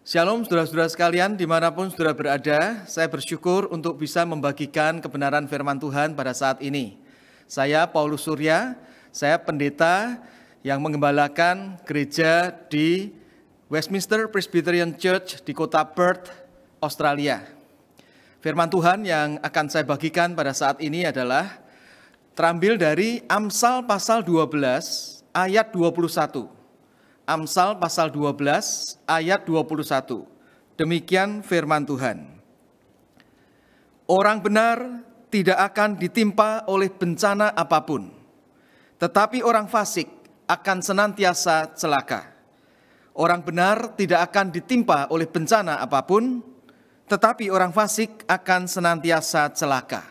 Shalom saudara-saudara sekalian, dimanapun saudara berada, saya bersyukur untuk bisa membagikan kebenaran firman Tuhan pada saat ini. Saya Paulus Surya, saya pendeta yang mengembalakan gereja di Westminster Presbyterian Church di kota Perth, Australia. Firman Tuhan yang akan saya bagikan pada saat ini adalah terambil dari Amsal pasal 12 ayat 21. Amsal pasal 12 ayat 21. Demikian firman Tuhan. Orang benar tidak akan ditimpa oleh bencana apapun, tetapi orang fasik akan senantiasa celaka. Orang benar tidak akan ditimpa oleh bencana apapun, tetapi orang fasik akan senantiasa celaka.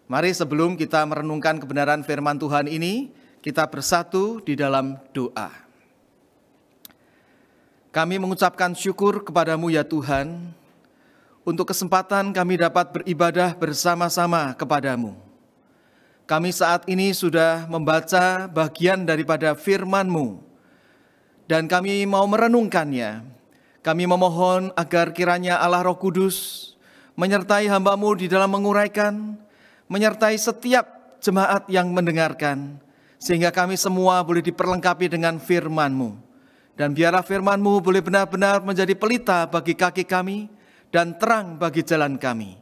Mari sebelum kita merenungkan kebenaran firman Tuhan ini, kita bersatu di dalam doa. Kami mengucapkan syukur kepadamu ya Tuhan, untuk kesempatan kami dapat beribadah bersama-sama kepadamu. Kami saat ini sudah membaca bagian daripada firman-Mu, dan kami mau merenungkannya. Kami memohon agar kiranya Allah Roh Kudus menyertai hamba-Mu di dalam menguraikan, menyertai setiap jemaat yang mendengarkan, sehingga kami semua boleh diperlengkapi dengan firman-Mu. Dan biarlah firman-Mu boleh benar-benar menjadi pelita bagi kaki kami dan terang bagi jalan kami.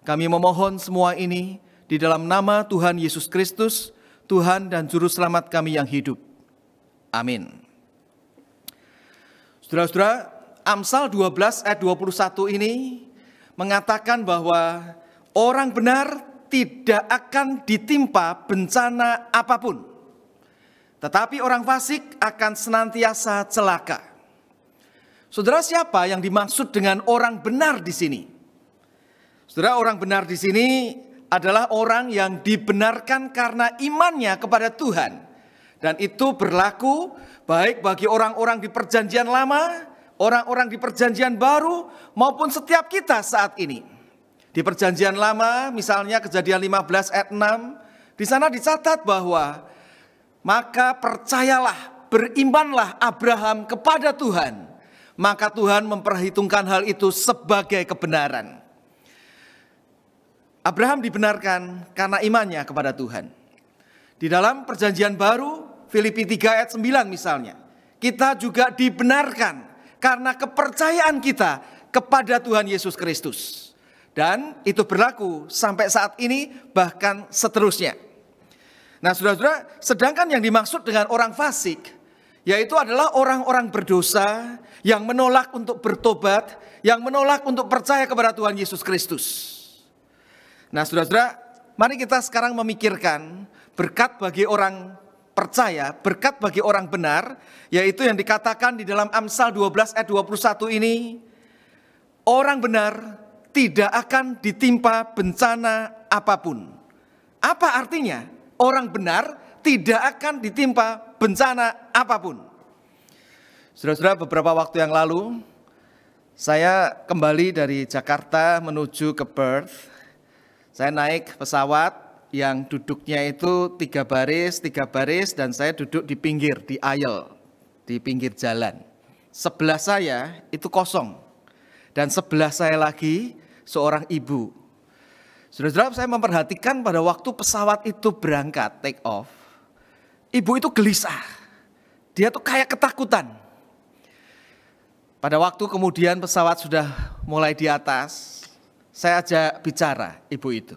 Kami memohon semua ini di dalam nama Tuhan Yesus Kristus, Tuhan dan Juru Selamat kami yang hidup. Amin. Saudara-saudara, Amsal 12 ayat 21 ini mengatakan bahwa orang benar tidak akan ditimpa bencana apapun, tetapi orang fasik akan senantiasa celaka. Saudara, siapa yang dimaksud dengan orang benar di sini? Saudara, orang benar di sini adalah orang yang dibenarkan karena imannya kepada Tuhan. Dan itu berlaku baik bagi orang-orang di perjanjian lama, orang-orang di perjanjian baru, maupun setiap kita saat ini. Di perjanjian lama, misalnya Kejadian 15 ayat 6, di sana dicatat bahwa maka percayalah, berimanlah Abraham kepada Tuhan, maka Tuhan memperhitungkan hal itu sebagai kebenaran. Abraham dibenarkan karena imannya kepada Tuhan. Di dalam perjanjian baru, Filipi 3 ayat 9 misalnya, kita juga dibenarkan karena kepercayaan kita kepada Tuhan Yesus Kristus. Dan itu berlaku sampai saat ini, bahkan seterusnya. Nah saudara-saudara, sedangkan yang dimaksud dengan orang fasik, yaitu adalah orang-orang berdosa yang menolak untuk bertobat, yang menolak untuk percaya kepada Tuhan Yesus Kristus. Nah saudara-saudara, mari kita sekarang memikirkan berkat bagi orang percaya, berkat bagi orang benar, yaitu yang dikatakan di dalam Amsal 12 ayat 21 ini, orang benar tidak akan ditimpa bencana apapun. Apa artinya? Orang benar tidak akan ditimpa bencana apapun. Saudara-saudara, beberapa waktu yang lalu saya kembali dari Jakarta menuju ke Perth. Saya naik pesawat yang duduknya itu 3 baris dan saya duduk di pinggir, di aisle, di pinggir jalan. Sebelah saya itu kosong dan sebelah saya lagi seorang ibu. Saudara-saudara, saya memperhatikan pada waktu pesawat itu berangkat, take off, ibu itu gelisah. Dia tuh kayak ketakutan. Pada waktu kemudian pesawat sudah mulai di atas, saya ajak bicara ibu itu.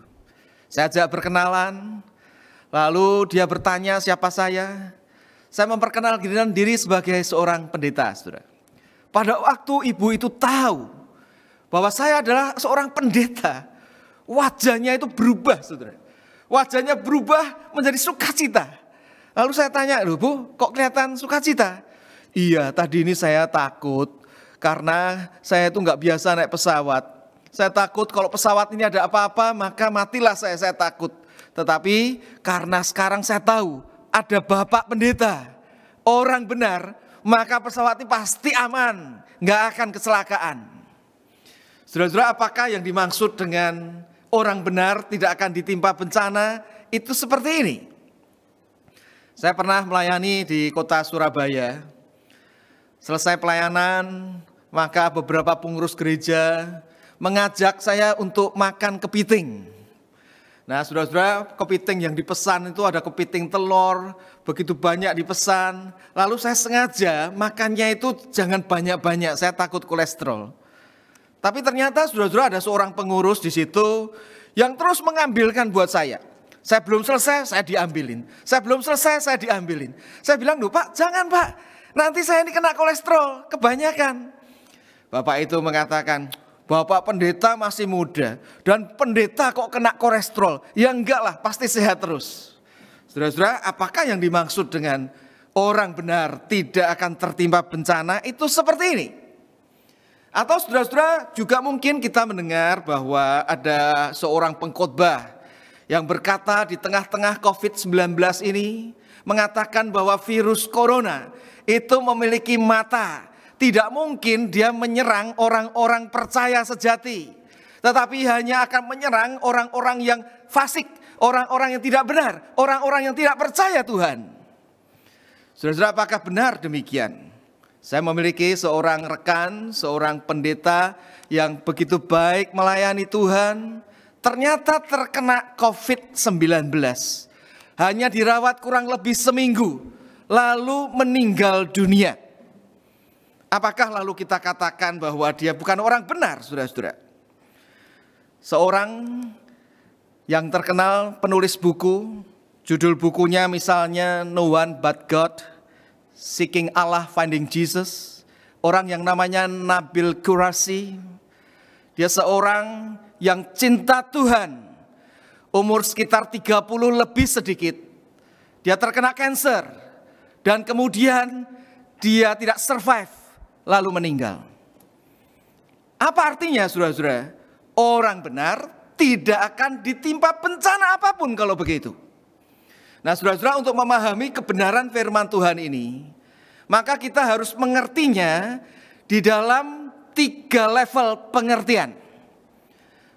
Saya ajak berkenalan, lalu dia bertanya siapa saya. Saya memperkenalkan diri sebagai seorang pendeta, saudara. Pada waktu ibu itu tahu bahwa saya adalah seorang pendeta, wajahnya itu berubah, saudara. Wajahnya berubah menjadi sukacita. Lalu saya tanya, loh Bu, kok kelihatan sukacita? Iya, tadi ini saya takut karena saya itu nggak biasa naik pesawat. Saya takut kalau pesawat ini ada apa-apa maka matilah saya takut. Tetapi karena sekarang saya tahu ada Bapak Pendeta, orang benar, maka pesawat ini pasti aman, nggak akan kecelakaan. Saudara-saudara, apakah yang dimaksud dengan orang benar tidak akan ditimpa bencana? Itu seperti ini. Saya pernah melayani di kota Surabaya. Selesai pelayanan, maka beberapa pengurus gereja mengajak saya untuk makan kepiting. Nah, saudara-saudara, kepiting yang dipesan itu ada kepiting telur, begitu banyak dipesan. Lalu saya sengaja makannya itu jangan banyak-banyak, saya takut kolesterol. Tapi ternyata saudara-saudara ada seorang pengurus di situ yang terus mengambilkan buat saya. Saya belum selesai, saya diambilin. Saya belum selesai, saya diambilin. Saya bilang, "Loh Pak, jangan Pak, nanti saya ini kena kolesterol, kebanyakan." Bapak itu mengatakan, "Bapak pendeta masih muda dan pendeta kok kena kolesterol?" Ya enggak lah, pasti sehat terus. Saudara-saudara, apakah yang dimaksud dengan orang benar tidak akan tertimpa bencana itu seperti ini? Atau saudara-saudara juga mungkin kita mendengar bahwa ada seorang pengkhotbah yang berkata di tengah-tengah COVID-19 ini mengatakan bahwa virus corona itu memiliki mata. Tidak mungkin dia menyerang orang-orang percaya sejati, tetapi hanya akan menyerang orang-orang yang fasik, orang-orang yang tidak benar, orang-orang yang tidak percaya Tuhan. Saudara-saudara, apakah benar demikian? Saya memiliki seorang rekan, seorang pendeta yang begitu baik melayani Tuhan, ternyata terkena COVID-19. Hanya dirawat kurang lebih seminggu, lalu meninggal dunia. Apakah lalu kita katakan bahwa dia bukan orang benar, saudara-saudara? Seorang yang terkenal penulis buku, judul bukunya misalnya No One But God, Seeking Allah, Finding Jesus. Orang yang namanya Nabil Qureshi, dia seorang yang cinta Tuhan, umur sekitar 30 lebih sedikit. Dia terkena kanker dan kemudian dia tidak survive, lalu meninggal. Apa artinya saudara-saudara? Orang benar tidak akan ditimpa bencana apapun kalau begitu. Nah saudara-saudara, untuk memahami kebenaran firman Tuhan ini, maka kita harus mengertinya di dalam 3 level pengertian.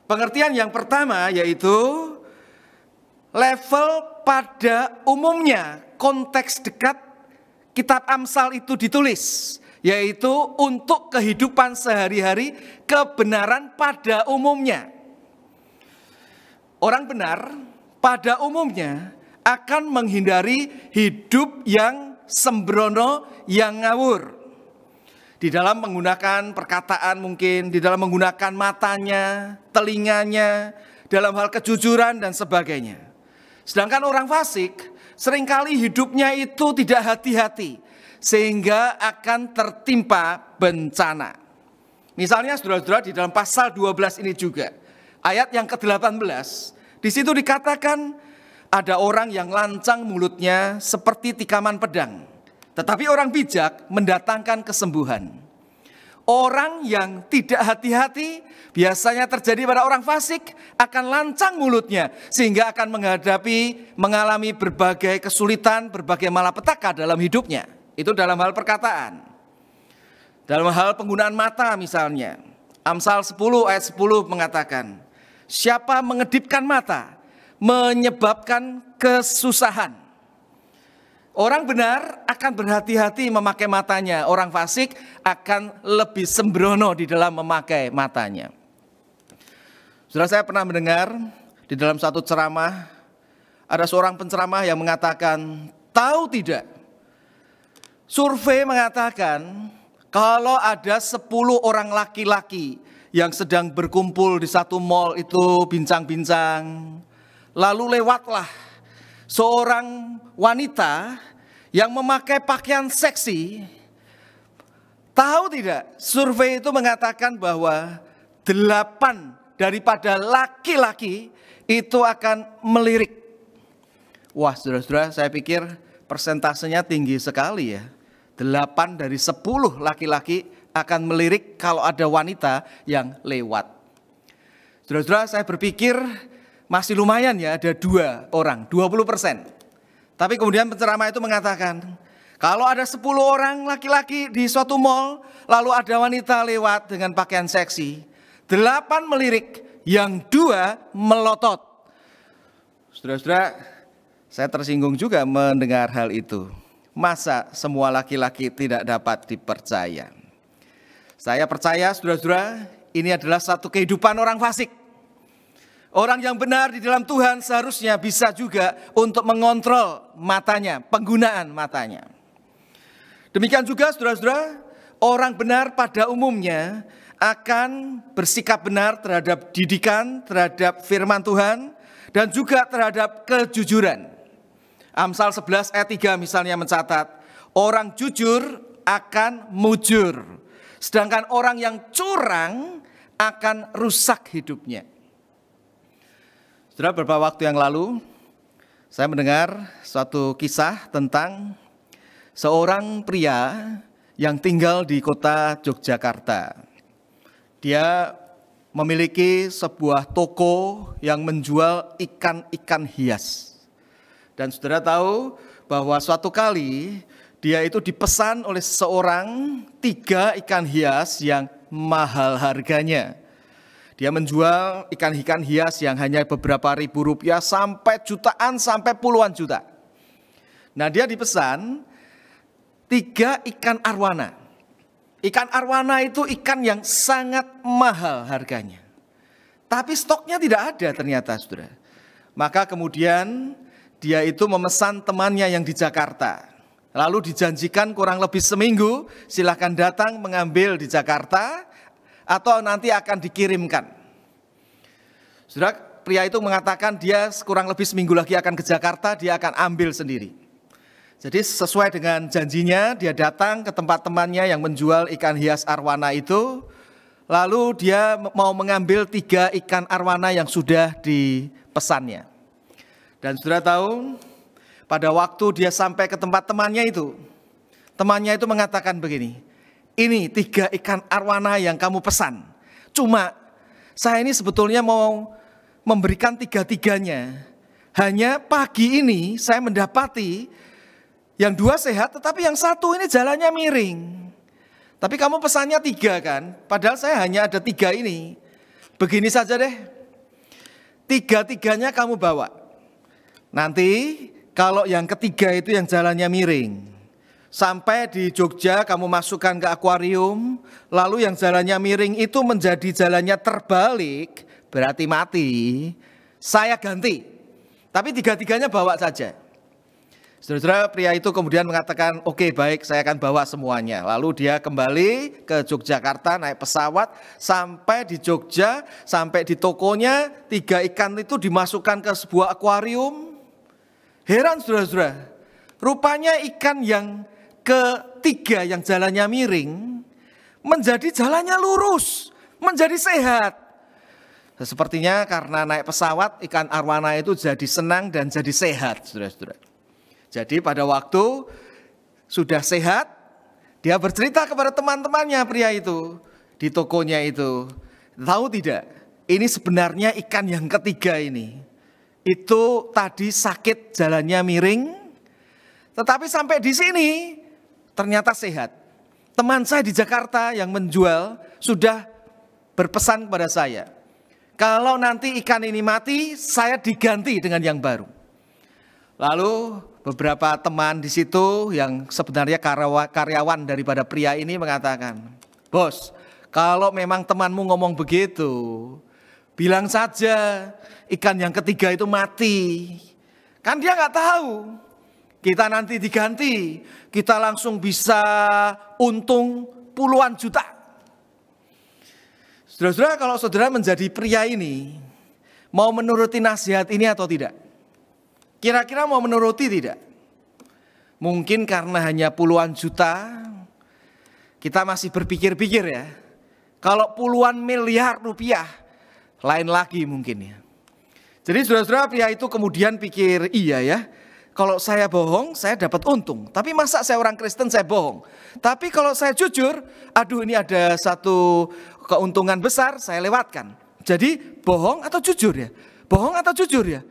Pengertian yang pertama yaitu level pada umumnya, konteks dekat kitab Amsal itu ditulis, yaitu untuk kehidupan sehari-hari, kebenaran pada umumnya. Orang benar pada umumnya akan menghindari hidup yang sembrono, yang ngawur. Di dalam menggunakan perkataan mungkin, di dalam menggunakan matanya, telinganya, dalam hal kejujuran dan sebagainya. Sedangkan orang fasik seringkali hidupnya itu tidak hati-hati, sehingga akan tertimpa bencana. Misalnya saudara-saudara, di dalam pasal 12 ini juga, ayat yang ke-18, di situ dikatakan ada orang yang lancang mulutnya seperti tikaman pedang, tetapi orang bijak mendatangkan kesembuhan. Orang yang tidak hati-hati biasanya terjadi pada orang fasik, akan lancang mulutnya sehingga akan mengalami berbagai kesulitan, berbagai malapetaka dalam hidupnya. Itu dalam hal perkataan. Dalam hal penggunaan mata misalnya, Amsal 10 ayat 10 mengatakan, siapa mengedipkan mata menyebabkan kesusahan. Orang benar akan berhati-hati memakai matanya, orang fasik akan lebih sembrono di dalam memakai matanya. Saudara, saya pernah mendengar di dalam satu ceramah, ada seorang penceramah yang mengatakan, tahu tidak, survei mengatakan kalau ada 10 orang laki-laki yang sedang berkumpul di satu mall itu bincang-bincang, lalu lewatlah seorang wanita yang memakai pakaian seksi. Tahu tidak, survei itu mengatakan bahwa 8 daripada laki-laki itu akan melirik. Wah saudara-saudara, saya pikir persentasenya tinggi sekali ya. 8 dari 10 laki-laki akan melirik kalau ada wanita yang lewat. Saudara-saudara, saya berpikir masih lumayan ya, ada 2 orang, 20%. Tapi kemudian penceramah itu mengatakan, kalau ada 10 orang laki-laki di suatu mall, lalu ada wanita lewat dengan pakaian seksi, 8 melirik, yang 2 melotot. Saudara-saudara, saya tersinggung juga mendengar hal itu. Masa semua laki-laki tidak dapat dipercaya? Saya percaya saudara-saudara, ini adalah satu kehidupan orang fasik. Orang yang benar di dalam Tuhan seharusnya bisa juga untuk mengontrol matanya, penggunaan matanya. Demikian juga saudara-saudara, orang benar pada umumnya akan bersikap benar terhadap didikan, terhadap firman Tuhan, dan juga terhadap kejujuran. Amsal 11 ayat 3 misalnya mencatat, orang jujur akan mujur, sedangkan orang yang curang akan rusak hidupnya. Saudara, beberapa waktu yang lalu saya mendengar suatu kisah tentang seorang pria yang tinggal di kota Yogyakarta. Dia memiliki sebuah toko yang menjual ikan-ikan hias. Dan saudara tahu bahwa suatu kali dia itu dipesan oleh seseorang 3 ikan hias yang mahal harganya. Dia menjual ikan-ikan hias yang hanya beberapa ribu rupiah sampai jutaan, sampai puluhan juta. Nah, dia dipesan 3 ikan arwana. Ikan arwana itu ikan yang sangat mahal harganya. Tapi stoknya tidak ada ternyata, saudara. Maka kemudian dia itu memesan temannya yang di Jakarta. Lalu dijanjikan kurang lebih seminggu, silakan datang mengambil di Jakarta atau nanti akan dikirimkan. Saudara, pria itu mengatakan dia kurang lebih seminggu lagi akan ke Jakarta, dia akan ambil sendiri. Jadi sesuai dengan janjinya, dia datang ke tempat temannya yang menjual ikan hias arwana itu. Lalu dia mau mengambil 3 ikan arwana yang sudah dipesannya. Dan saudara tahu, pada waktu dia sampai ke tempat temannya itu mengatakan begini, ini 3 ikan arwana yang kamu pesan. Cuma saya ini sebetulnya mau memberikan 3-tiganya. Hanya pagi ini saya mendapati yang 2 sehat, tetapi yang 1 ini jalannya miring. Tapi kamu pesannya 3 kan? Padahal saya hanya ada 3 ini. Begini saja deh, 3-tiganya kamu bawa. Nanti kalau yang ketiga itu yang jalannya miring, sampai di Jogja kamu masukkan ke akuarium, lalu yang jalannya miring itu menjadi jalannya terbalik, berarti mati, saya ganti. Tapi 3-tiganya bawa saja. Saudara-saudara, pria itu kemudian mengatakan, oke, baik, saya akan bawa semuanya. Lalu dia kembali ke Yogyakarta, naik pesawat, sampai di Jogja, sampai di tokonya, 3 ikan itu dimasukkan ke sebuah akuarium. Heran saudara-saudara, rupanya ikan yang ketiga yang jalannya miring, menjadi jalannya lurus, menjadi sehat. Sepertinya karena naik pesawat, ikan arwana itu jadi senang dan jadi sehat, saudara-saudara. Jadi pada waktu sudah sehat, dia bercerita kepada teman-temannya pria itu di tokonya itu. Tahu tidak, ini sebenarnya ikan yang ketiga ini. Itu tadi sakit jalannya miring, tetapi sampai di sini ternyata sehat. Teman saya di Jakarta yang menjual sudah berpesan kepada saya, kalau nanti ikan ini mati, saya diganti dengan yang baru. Lalu beberapa teman di situ yang sebenarnya karyawan daripada pria ini mengatakan, bos, kalau memang temanmu ngomong begitu, bilang saja ikan yang ketiga itu mati. Kan dia nggak tahu, kita nanti diganti, kita langsung bisa untung puluhan juta. Saudara-saudara, kalau saudara menjadi pria ini, mau menuruti nasihat ini atau tidak? Kira-kira mau menuruti tidak? Mungkin karena hanya puluhan juta, kita masih berpikir-pikir ya. Kalau puluhan miliar rupiah, lain lagi mungkin ya. Jadi saudara-saudara, pria itu kemudian pikir, iya ya, kalau saya bohong, saya dapat untung. Tapi masa saya orang Kristen, saya bohong. Tapi kalau saya jujur, aduh ini ada satu keuntungan besar, saya lewatkan. Jadi bohong atau jujur ya? Bohong atau jujur ya?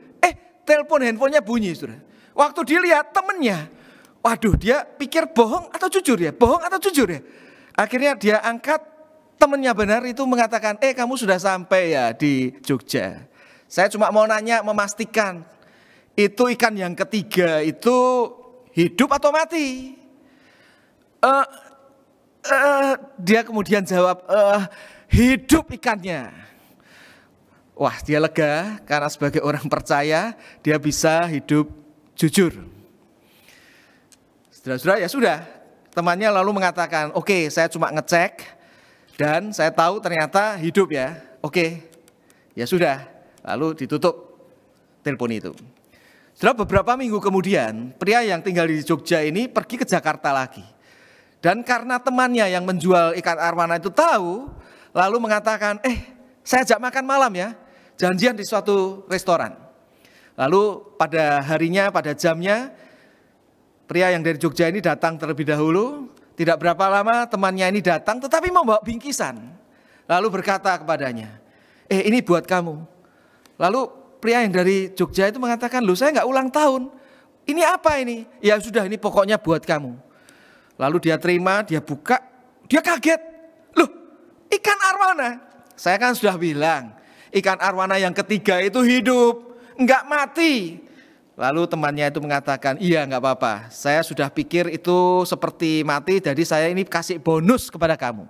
Telepon handphonenya bunyi, saudara. Waktu dilihat temennya, waduh, dia pikir bohong atau jujur ya? Bohong atau jujur ya? Akhirnya dia angkat, temennya benar itu mengatakan, kamu sudah sampai ya di Jogja. Saya cuma mau nanya, memastikan, itu ikan yang ketiga itu hidup atau mati? Dia kemudian jawab, hidup ikannya. Wah, dia lega karena sebagai orang percaya dia bisa hidup jujur. Saudara-saudara, ya sudah. Temannya lalu mengatakan, oke, saya cuma ngecek dan saya tahu ternyata hidup ya. Oke, ya sudah. Lalu ditutup telepon itu. Setelah beberapa minggu kemudian, pria yang tinggal di Jogja ini pergi ke Jakarta lagi. Dan karena temannya yang menjual ikan arwana itu tahu, lalu mengatakan, saya ajak makan malam ya, janjian di suatu restoran. Lalu pada harinya, pada jamnya, pria yang dari Jogja ini datang terlebih dahulu. Tidak berapa lama temannya ini datang, tetapi membawa bingkisan. Lalu berkata kepadanya, ini buat kamu. Lalu pria yang dari Jogja itu mengatakan, loh saya nggak ulang tahun. Ini apa ini? Ya sudah, ini pokoknya buat kamu. Lalu dia terima, dia buka, dia kaget. Loh, ikan arwana. Saya kan sudah bilang, ikan arwana yang ketiga itu hidup, nggak mati. Lalu temannya itu mengatakan, iya nggak apa-apa. Saya sudah pikir itu seperti mati, jadi saya ini kasih bonus kepada kamu.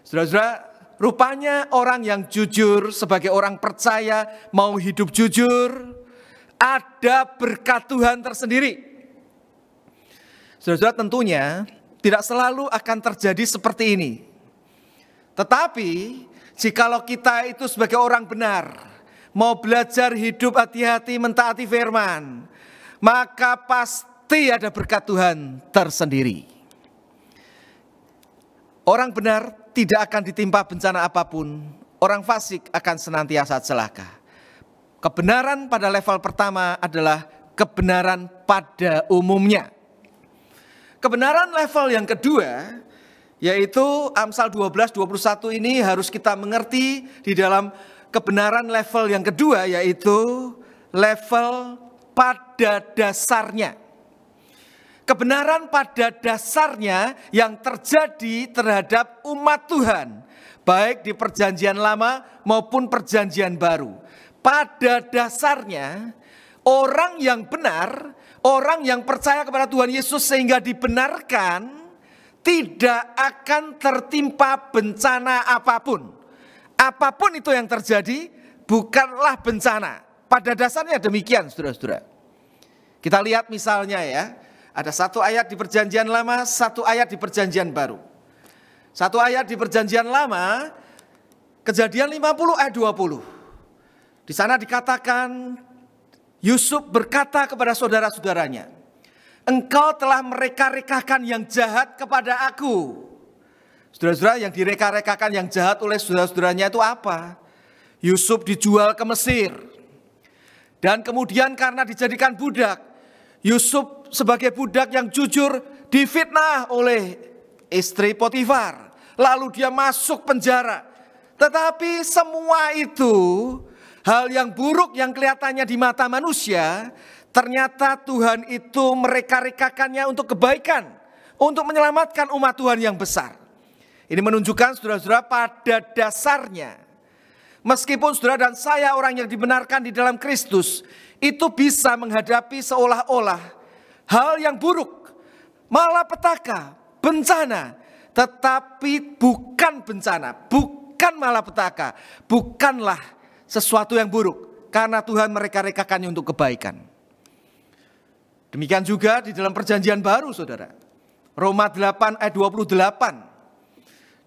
Saudara-saudara, rupanya orang yang jujur sebagai orang percaya mau hidup jujur, ada berkat Tuhan tersendiri. Saudara-saudara, tentunya tidak selalu akan terjadi seperti ini. Tetapi jikalau kita itu sebagai orang benar, mau belajar hidup hati-hati mentaati firman, maka pasti ada berkat Tuhan tersendiri. Orang benar tidak akan ditimpa bencana apapun, orang fasik akan senantiasa celaka. Kebenaran pada level pertama adalah kebenaran pada umumnya. Kebenaran level yang kedua, yaitu Amsal 12:21 ini harus kita mengerti di dalam kebenaran level yang kedua, yaitu level pada dasarnya. Kebenaran pada dasarnya yang terjadi terhadap umat Tuhan, baik di perjanjian lama maupun perjanjian baru. Pada dasarnya, orang yang benar, orang yang percaya kepada Tuhan Yesus sehingga dibenarkan, tidak akan tertimpa bencana apapun. Apapun itu yang terjadi, bukanlah bencana. Pada dasarnya demikian, saudara-saudara. Kita lihat misalnya ya, ada satu ayat di perjanjian lama, satu ayat di perjanjian baru. Satu ayat di perjanjian lama, Kejadian 50 ayat 20. Di sana dikatakan, Yusuf berkata kepada saudara-saudaranya, engkau telah mereka-rekakan yang jahat kepada aku. Saudara-saudara, yang direka-rekakan yang jahat oleh saudara-saudaranya itu apa? Yusuf dijual ke Mesir. Dan kemudian karena dijadikan budak, Yusuf sebagai budak yang jujur difitnah oleh istri Potifar. Lalu dia masuk penjara. Tetapi semua itu hal yang buruk yang kelihatannya di mata manusia, ternyata Tuhan itu mereka-rekakannya untuk kebaikan, untuk menyelamatkan umat Tuhan yang besar. Ini menunjukkan saudara-saudara pada dasarnya, meskipun saudara dan saya orang yang dibenarkan di dalam Kristus, itu bisa menghadapi seolah-olah hal yang buruk, malapetaka, bencana, tetapi bukan bencana, bukan malapetaka, bukanlah sesuatu yang buruk, karena Tuhan mereka-rekakannya untuk kebaikan. Demikian juga di dalam perjanjian baru, saudara. Roma 8 ayat 28.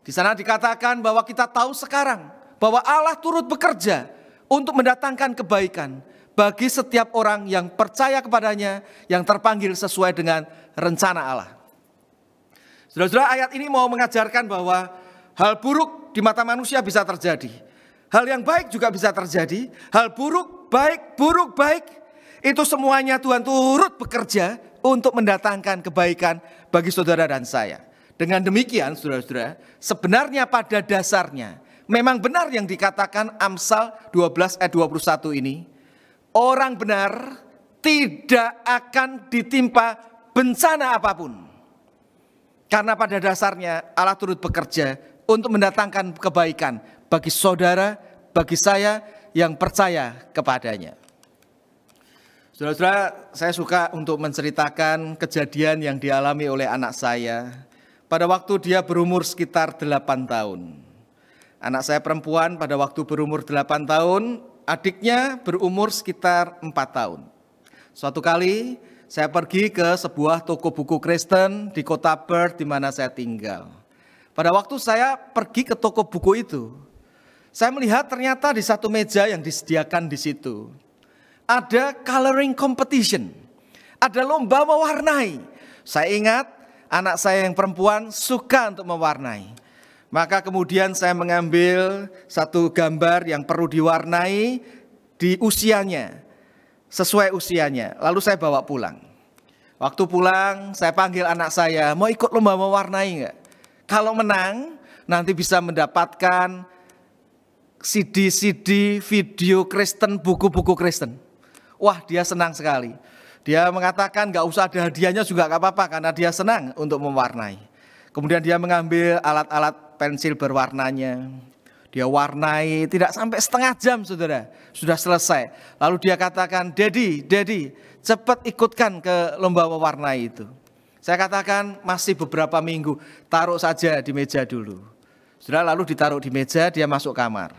Di sana dikatakan bahwa kita tahu sekarang bahwa Allah turut bekerja untuk mendatangkan kebaikan bagi setiap orang yang percaya kepadanya, yang terpanggil sesuai dengan rencana Allah. Saudara-saudara, ayat ini mau mengajarkan bahwa hal buruk di mata manusia bisa terjadi. Hal yang baik juga bisa terjadi. Hal buruk, baik, itu semuanya Tuhan turut bekerja untuk mendatangkan kebaikan bagi saudara dan saya. Dengan demikian, saudara-saudara, sebenarnya pada dasarnya memang benar yang dikatakan Amsal 12 ayat 21 ini. Orang benar tidak akan ditimpa bencana apapun. Karena pada dasarnya Allah turut bekerja untuk mendatangkan kebaikan bagi saudara, bagi saya yang percaya kepadanya. Saudara-saudara, saya suka untuk menceritakan kejadian yang dialami oleh anak saya pada waktu dia berumur sekitar 8 tahun. Anak saya perempuan pada waktu berumur 8 tahun, adiknya berumur sekitar 4 tahun. Suatu kali saya pergi ke sebuah toko buku Kristen di kota Perth di mana saya tinggal. Pada waktu saya pergi ke toko buku itu, saya melihat ternyata di satu meja yang disediakan di situ ada coloring competition, ada lomba mewarnai. Saya ingat anak saya yang perempuan suka untuk mewarnai. Maka kemudian saya mengambil satu gambar yang perlu diwarnai di usianya, sesuai usianya. Lalu saya bawa pulang. Waktu pulang saya panggil anak saya, mau ikut lomba mewarnai enggak? Kalau menang nanti bisa mendapatkan CD-CD video Kristen, buku-buku Kristen. Wah, dia senang sekali. Dia mengatakan gak usah ada hadiahnya juga gak apa-apa karena dia senang untuk mewarnai. Kemudian dia mengambil alat-alat pensil berwarnanya. Dia warnai tidak sampai setengah jam saudara, sudah selesai. Lalu dia katakan, Daddy, cepat ikutkan ke lomba mewarnai itu. Saya katakan masih beberapa minggu, taruh saja di meja dulu. Saudara, lalu ditaruh di meja, dia masuk kamar.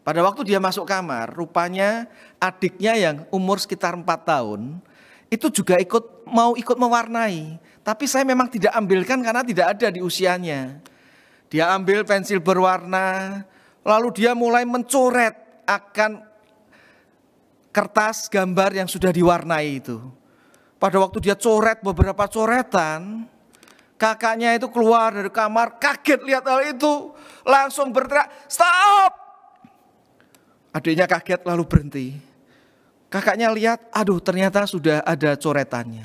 Pada waktu dia masuk kamar, rupanya adiknya yang umur sekitar 4 tahun, itu juga mau ikut mewarnai. Tapi saya memang tidak ambilkan karena tidak ada di usianya. Dia ambil pensil berwarna, lalu dia mulai mencoret akan kertas gambar yang sudah diwarnai itu. Pada waktu dia coret beberapa coretan, kakaknya itu keluar dari kamar, kaget lihat hal itu, langsung berteriak, "Stop!" Adiknya kaget lalu berhenti. Kakaknya lihat, aduh ternyata sudah ada coretannya.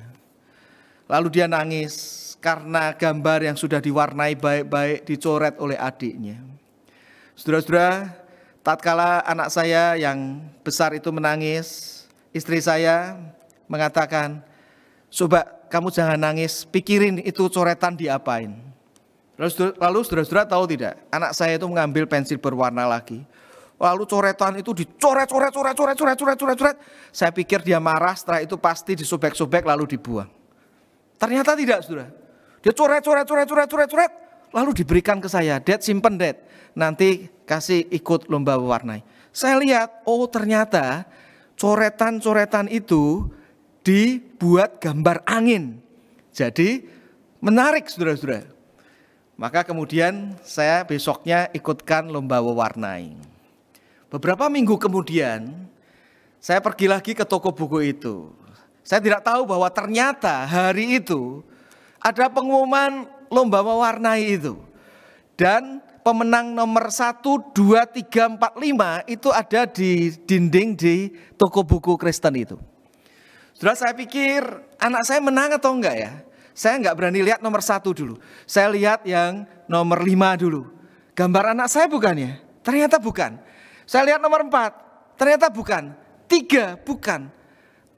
Lalu dia nangis karena gambar yang sudah diwarnai baik-baik dicoret oleh adiknya. Saudara-saudara, tatkala anak saya yang besar itu menangis, istri saya mengatakan, "Coba kamu jangan nangis, pikirin itu coretan diapain." Lalu saudara-saudara tahu tidak, anak saya itu mengambil pensil berwarna lagi. Lalu coretan itu dicoret. Saya pikir dia marah, setelah itu pasti disobek-sobek lalu dibuang. Ternyata tidak, saudara. Dia coret, lalu diberikan ke saya. Dad, simpen Dad, nanti kasih ikut lomba mewarnai. Saya lihat, oh ternyata coretan-coretan itu dibuat gambar angin. Jadi menarik, saudara-saudara. Maka kemudian saya besoknya ikutkan lomba mewarnai. Beberapa minggu kemudian, saya pergi lagi ke toko buku itu. Saya tidak tahu bahwa ternyata hari itu ada pengumuman lomba mewarnai itu. Dan pemenang nomor 1, 2, 3, 4, 5 itu ada di dinding di toko buku Kristen itu. Saudara, saya pikir anak saya menang atau enggak ya? Saya enggak berani lihat nomor 1 dulu. Saya lihat yang nomor 5 dulu. Gambar anak saya bukan ya? Ternyata bukan. Saya lihat nomor 4, ternyata bukan. 3, bukan.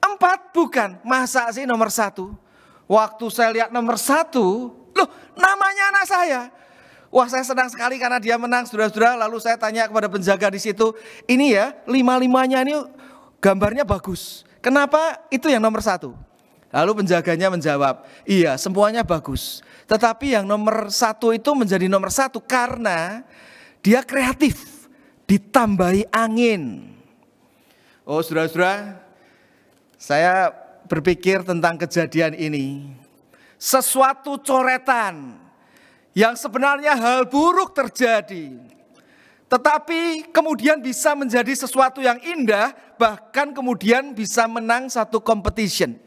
4, bukan. Masa sih nomor 1? Waktu saya lihat nomor 1, loh namanya anak saya. Wah, saya senang sekali karena dia menang, saudara-saudara. Lalu saya tanya kepada penjaga di situ, ini ya 5-5-nya ini gambarnya bagus. Kenapa itu yang nomor 1? Lalu penjaganya menjawab, iya semuanya bagus. Tetapi yang nomor 1 itu menjadi nomor 1 karena dia kreatif. Ditambahi angin. Oh saudara-saudara, saya berpikir tentang kejadian ini. Sesuatu coretan yang sebenarnya hal buruk terjadi, tetapi kemudian bisa menjadi sesuatu yang indah, bahkan kemudian bisa menang satu competition.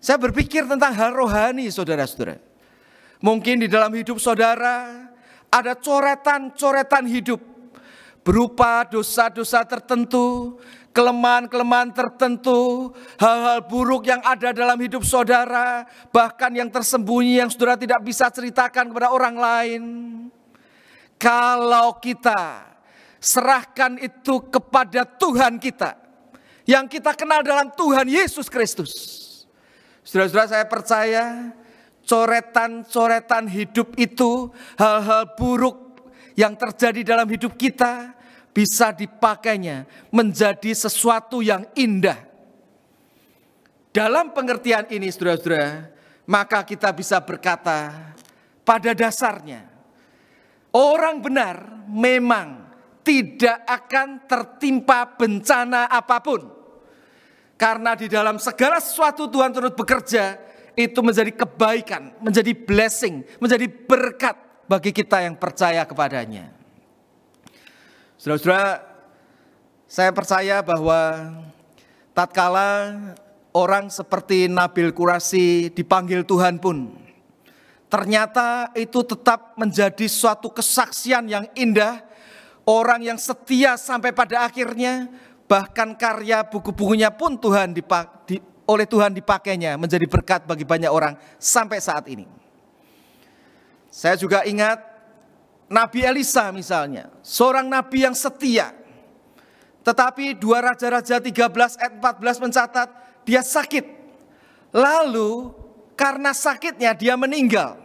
Saya berpikir tentang hal rohani, saudara-saudara. Mungkin di dalam hidup saudara ada coretan-coretan hidup berupa dosa-dosa tertentu, kelemahan-kelemahan tertentu, hal-hal buruk yang ada dalam hidup saudara, bahkan yang tersembunyi yang saudara tidak bisa ceritakan kepada orang lain. Kalau kita serahkan itu kepada Tuhan kita, yang kita kenal dalam Tuhan Yesus Kristus, saudara-saudara, saya percaya coretan-coretan hidup itu, hal-hal buruk yang terjadi dalam hidup kita bisa dipakainya menjadi sesuatu yang indah. Dalam pengertian ini, saudara-saudara, maka kita bisa berkata, pada dasarnya orang benar memang tidak akan tertimpa bencana apapun. Karena di dalam segala sesuatu Tuhan turut bekerja, itu menjadi kebaikan, menjadi blessing, menjadi berkat bagi kita yang percaya kepadanya. Saudara-saudara, saya percaya bahwa tatkala orang seperti Nabil Quraisy dipanggil Tuhan pun, ternyata itu tetap menjadi suatu kesaksian yang indah. Orang yang setia sampai pada akhirnya, bahkan karya buku-bukunya pun oleh Tuhan dipakainya menjadi berkat bagi banyak orang sampai saat ini. Saya juga ingat Nabi Elisa misalnya, seorang nabi yang setia. Tetapi 2 Raja-Raja 13 ayat 14 mencatat dia sakit. Lalu karena sakitnya dia meninggal.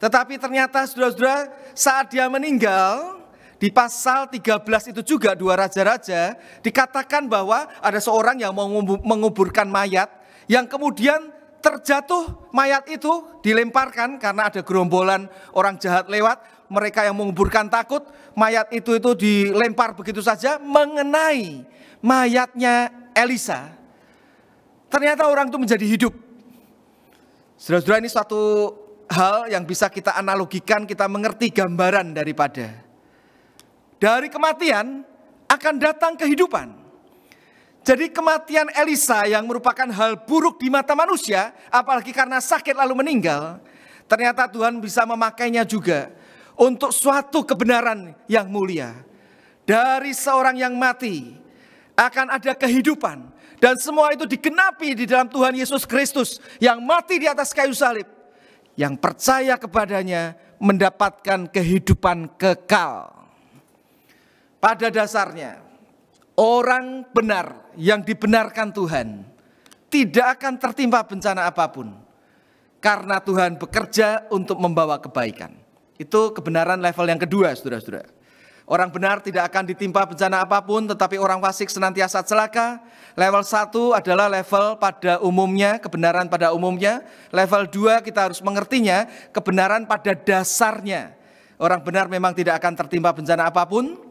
Tetapi ternyata saudara-saudara, saat dia meninggal, di pasal 13 itu juga 2 Raja-Raja dikatakan bahwa ada seorang yang mau menguburkan mayat, yang kemudian terjatuh mayat itu dilemparkan karena ada gerombolan orang jahat lewat. Mereka yang menguburkan takut, mayat itu dilempar begitu saja mengenai mayatnya Elisa. Ternyata orang itu menjadi hidup. Saudara-saudara, ini suatu hal yang bisa kita analogikan, kita mengerti gambaran daripada dari kematian akan datang kehidupan. Jadi kematian Elisa yang merupakan hal buruk di mata manusia, apalagi karena sakit lalu meninggal, ternyata Tuhan bisa memakainya juga untuk suatu kebenaran yang mulia. Dari seorang yang mati akan ada kehidupan, dan semua itu digenapi di dalam Tuhan Yesus Kristus yang mati di atas kayu salib. Yang percaya kepadanya mendapatkan kehidupan kekal. Pada dasarnya, orang benar yang dibenarkan Tuhan tidak akan tertimpa bencana apapun. Karena Tuhan bekerja untuk membawa kebaikan. Itu kebenaran level yang kedua, saudara-saudara. Orang benar tidak akan ditimpa bencana apapun, tetapi orang fasik senantiasa celaka. Level 1 adalah level pada umumnya, kebenaran pada umumnya. Level 2 kita harus mengertinya, kebenaran pada dasarnya. Orang benar memang tidak akan tertimpa bencana apapun.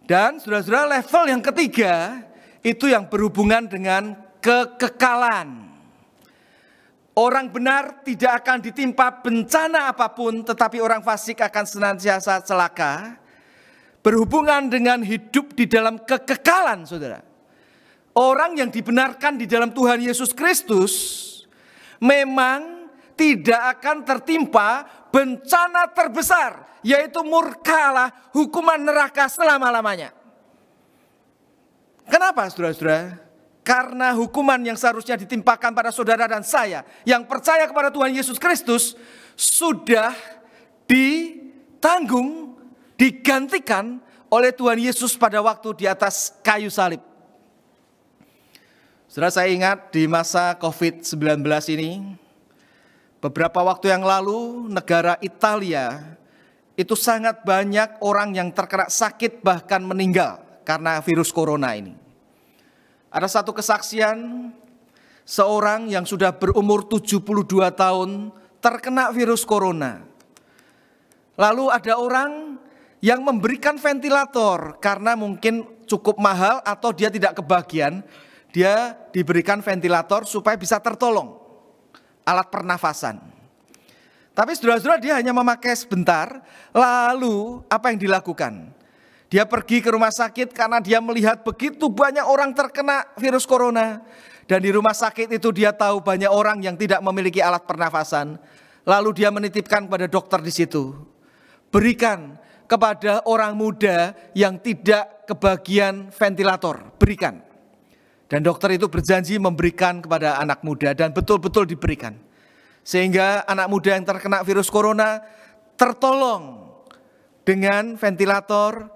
Dan saudara-saudara, level yang ketiga itu yang berhubungan dengan kekekalan. Orang benar tidak akan ditimpa bencana apapun, tetapi orang fasik akan senantiasa celaka. Berhubungan dengan hidup di dalam kekekalan, saudara. Orang yang dibenarkan di dalam Tuhan Yesus Kristus memang tidak akan tertimpa bencana terbesar, yaitu murka Allah, hukuman neraka selama-lamanya. Kenapa, saudara-saudara? Karena hukuman yang seharusnya ditimpakan pada saudara dan saya yang percaya kepada Tuhan Yesus Kristus sudah ditanggung, digantikan oleh Tuhan Yesus pada waktu di atas kayu salib. Saudara, saya ingat di masa COVID-19 ini, beberapa waktu yang lalu negara Italia itu sangat banyak orang yang terkena sakit bahkan meninggal karena virus corona ini. Ada satu kesaksian seorang yang sudah berumur 72 tahun terkena virus corona. Lalu ada orang yang memberikan ventilator karena mungkin cukup mahal atau dia tidak kebagian. Dia diberikan ventilator supaya bisa tertolong, alat pernafasan. Tapi saudara-saudara, dia hanya memakai sebentar. Lalu apa yang dilakukan? Dia pergi ke rumah sakit karena dia melihat begitu banyak orang terkena virus corona. Dan di rumah sakit itu dia tahu banyak orang yang tidak memiliki alat pernafasan. Lalu dia menitipkan kepada dokter di situ. Berikan kepada orang muda yang tidak kebagian ventilator, berikan. Dan dokter itu berjanji memberikan kepada anak muda dan betul-betul diberikan. Sehingga anak muda yang terkena virus corona tertolong dengan ventilator,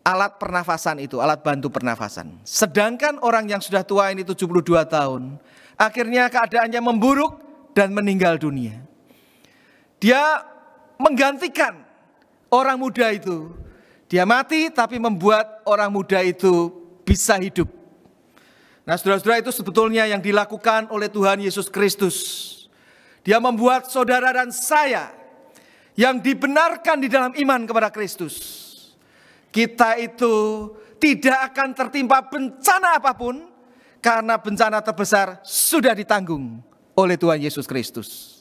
alat pernafasan itu, alat bantu pernafasan. Sedangkan orang yang sudah tua ini 72 tahun, akhirnya keadaannya memburuk dan meninggal dunia. Dia menggantikan orang muda itu. Dia mati tapi membuat orang muda itu bisa hidup. Nah, saudara-saudara, itu sebetulnya yang dilakukan oleh Tuhan Yesus Kristus. Dia membuat saudara dan saya yang dibenarkan di dalam iman kepada Kristus, kita itu tidak akan tertimpa bencana apapun, karena bencana terbesar sudah ditanggung oleh Tuhan Yesus Kristus.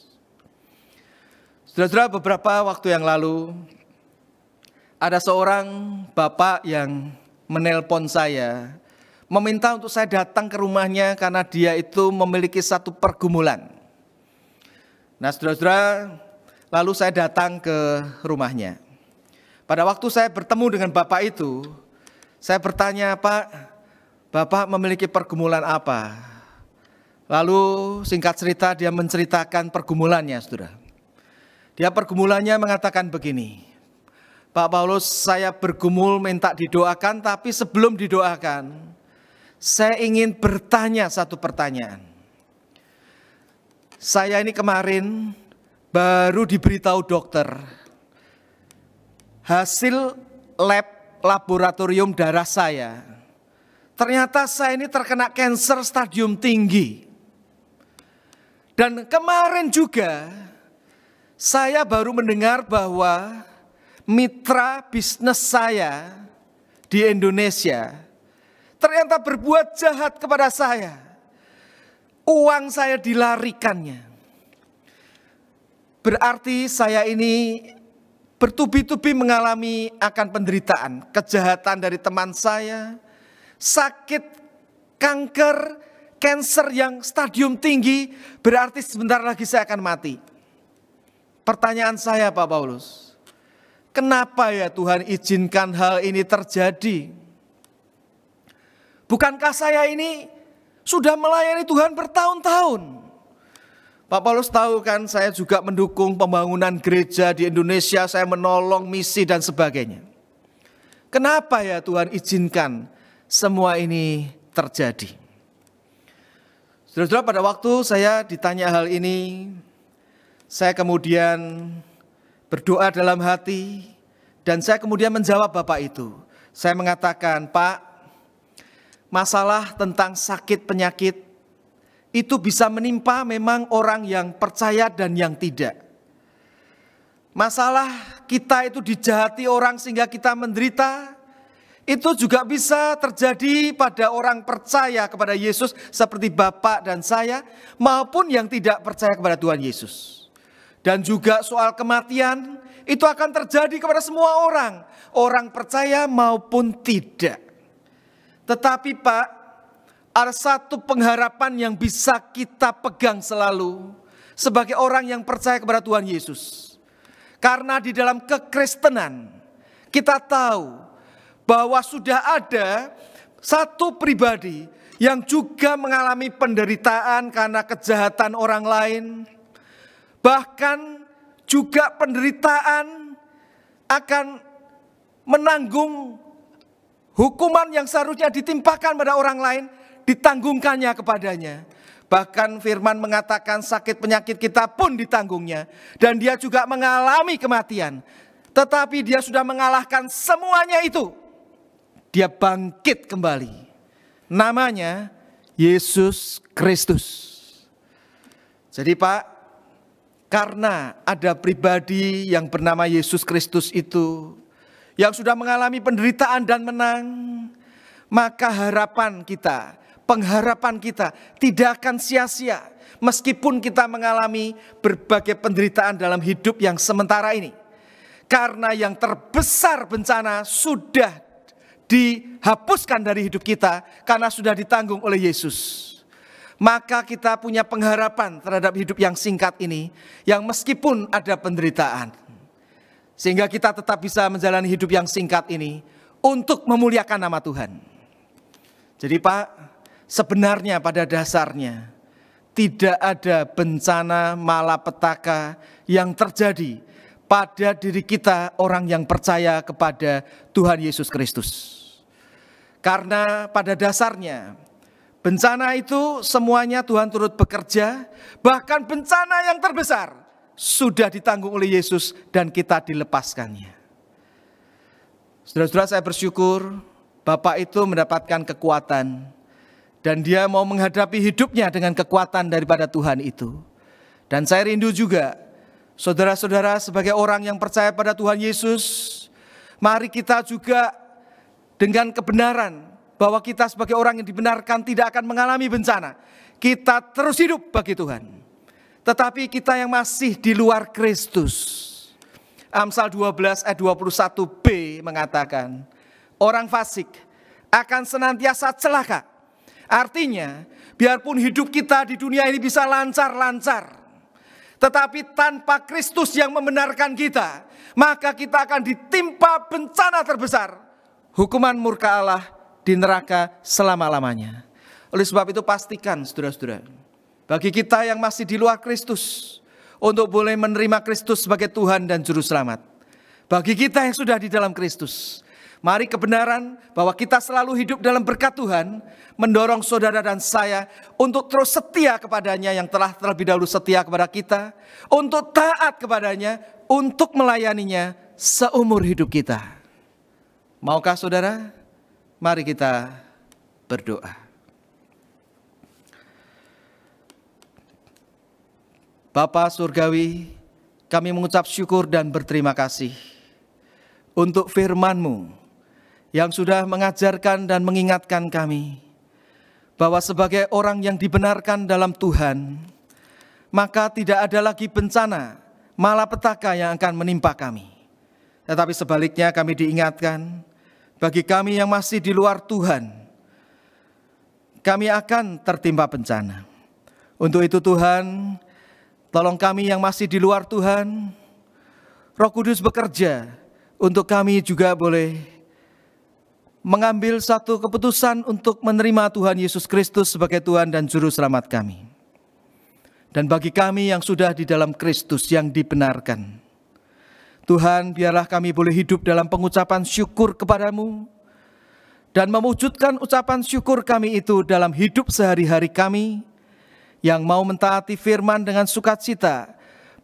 Saudara-saudara, beberapa waktu yang lalu ada seorang bapak yang menelpon saya, meminta untuk saya datang ke rumahnya karena dia itu memiliki satu pergumulan. Nah, saudara-saudara, lalu saya datang ke rumahnya. Pada waktu saya bertemu dengan bapak itu, saya bertanya, "Pak, Bapak memiliki pergumulan apa?" Lalu singkat cerita dia menceritakan pergumulannya, saudara. Dia pergumulannya mengatakan begini, "Pak Paulus, saya bergumul minta didoakan, tapi sebelum didoakan, saya ingin bertanya satu pertanyaan. Saya ini kemarin baru diberitahu dokter, hasil laboratorium darah saya, ternyata saya ini terkena kanker stadium tinggi. Dan kemarin juga saya baru mendengar bahwa mitra bisnis saya di Indonesia ternyata berbuat jahat kepada saya. Uang saya dilarikannya. Berarti saya ini bertubi-tubi mengalami akan penderitaan, kejahatan dari teman saya, sakit, kanker, kanker yang stadium tinggi, berarti sebentar lagi saya akan mati." Pertanyaan saya, Pak Paulus, kenapa ya Tuhan izinkan hal ini terjadi? Bukankah saya ini sudah melayani Tuhan bertahun-tahun? Pak Paulus tahu kan, saya juga mendukung pembangunan gereja di Indonesia, saya menolong misi dan sebagainya. Kenapa ya Tuhan izinkan semua ini terjadi? Saudara-saudara, pada waktu saya ditanya hal ini, saya kemudian berdoa dalam hati, dan saya kemudian menjawab bapak itu. Saya mengatakan, "Pak, masalah tentang sakit penyakit itu bisa menimpa memang orang yang percaya dan yang tidak. Masalah kita itu dijahati orang sehingga kita menderita, itu juga bisa terjadi pada orang percaya kepada Yesus seperti Bapak dan saya, maupun yang tidak percaya kepada Tuhan Yesus. Dan juga soal kematian itu akan terjadi kepada semua orang, orang percaya maupun tidak. Tetapi Pak, ada satu pengharapan yang bisa kita pegang selalu sebagai orang yang percaya kepada Tuhan Yesus. Karena di dalam kekristenan kita tahu bahwa sudah ada satu pribadi yang juga mengalami penderitaan karena kejahatan orang lain. Bahkan juga penderitaan akan menanggung hukuman yang seharusnya ditimpakan pada orang lain, ditanggungkannya kepadanya. Bahkan firman mengatakan sakit penyakit kita pun ditanggungnya. Dan dia juga mengalami kematian. Tetapi dia sudah mengalahkan semuanya itu. Dia bangkit kembali. Namanya Yesus Kristus. Jadi Pak, karena ada pribadi yang bernama Yesus Kristus itu, yang sudah mengalami penderitaan dan menang, maka harapan kita, pengharapan kita tidak akan sia-sia meskipun kita mengalami berbagai penderitaan dalam hidup yang sementara ini. Karena yang terbesar bencana sudah dihapuskan dari hidup kita karena sudah ditanggung oleh Yesus. Maka kita punya pengharapan terhadap hidup yang singkat ini, yang meskipun ada penderitaan, sehingga kita tetap bisa menjalani hidup yang singkat ini untuk memuliakan nama Tuhan. Jadi Pak, sebenarnya pada dasarnya tidak ada bencana malapetaka yang terjadi pada diri kita orang yang percaya kepada Tuhan Yesus Kristus. Karena pada dasarnya bencana itu semuanya Tuhan turut bekerja, bahkan bencana yang terbesar sudah ditanggung oleh Yesus dan kita dilepaskannya. Saudara-saudara, saya bersyukur Bapak itu mendapatkan kekuatan dan dia mau menghadapi hidupnya dengan kekuatan daripada Tuhan itu. Dan saya rindu juga, saudara-saudara sebagai orang yang percaya pada Tuhan Yesus, mari kita juga dengan kebenaran bahwa kita sebagai orang yang dibenarkan tidak akan mengalami bencana. Kita terus hidup bagi Tuhan. Tetapi kita yang masih di luar Kristus, Amsal 12 ayat 21b mengatakan, orang fasik akan senantiasa celaka. Artinya, biarpun hidup kita di dunia ini bisa lancar-lancar, tetapi tanpa Kristus yang membenarkan kita, maka kita akan ditimpa bencana terbesar, hukuman murka Allah di neraka selama-lamanya. Oleh sebab itu pastikan saudara-saudara, bagi kita yang masih di luar Kristus, untuk boleh menerima Kristus sebagai Tuhan dan Juru Selamat. Bagi kita yang sudah di dalam Kristus, mari kebenaran bahwa kita selalu hidup dalam berkat Tuhan mendorong saudara dan saya untuk terus setia kepadanya yang telah terlebih dahulu setia kepada kita, untuk taat kepadanya, untuk melayaninya seumur hidup kita. Maukah saudara? Mari kita berdoa. Bapa Surgawi, kami mengucap syukur dan berterima kasih untuk firman-Mu yang sudah mengajarkan dan mengingatkan kami bahwa sebagai orang yang dibenarkan dalam Tuhan, maka tidak ada lagi bencana, malapetaka yang akan menimpa kami. Tetapi sebaliknya kami diingatkan, bagi kami yang masih di luar Tuhan, kami akan tertimpa bencana. Untuk itu Tuhan, tolong kami yang masih di luar Tuhan, Roh Kudus bekerja untuk kami juga boleh mengambil satu keputusan untuk menerima Tuhan Yesus Kristus sebagai Tuhan dan Juru Selamat kami. Dan bagi kami yang sudah di dalam Kristus yang dibenarkan, Tuhan biarlah kami boleh hidup dalam pengucapan syukur kepadamu, dan mewujudkan ucapan syukur kami itu dalam hidup sehari-hari kami, yang mau mentaati firman dengan sukacita,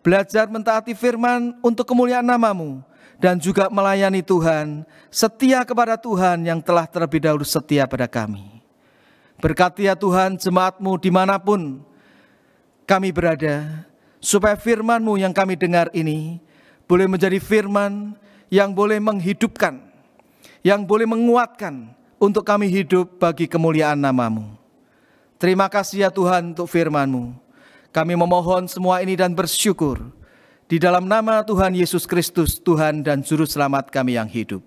belajar mentaati firman untuk kemuliaan nama-Mu, dan juga melayani Tuhan, setia kepada Tuhan yang telah terlebih dahulu setia pada kami. Berkati ya Tuhan jemaat-Mu dimanapun kami berada, supaya firman-Mu yang kami dengar ini boleh menjadi firman yang boleh menghidupkan, yang boleh menguatkan untuk kami hidup bagi kemuliaan nama-Mu. Terima kasih ya Tuhan untuk firman-Mu. Kami memohon semua ini dan bersyukur di dalam nama Tuhan Yesus Kristus, Tuhan dan Juru Selamat kami yang hidup.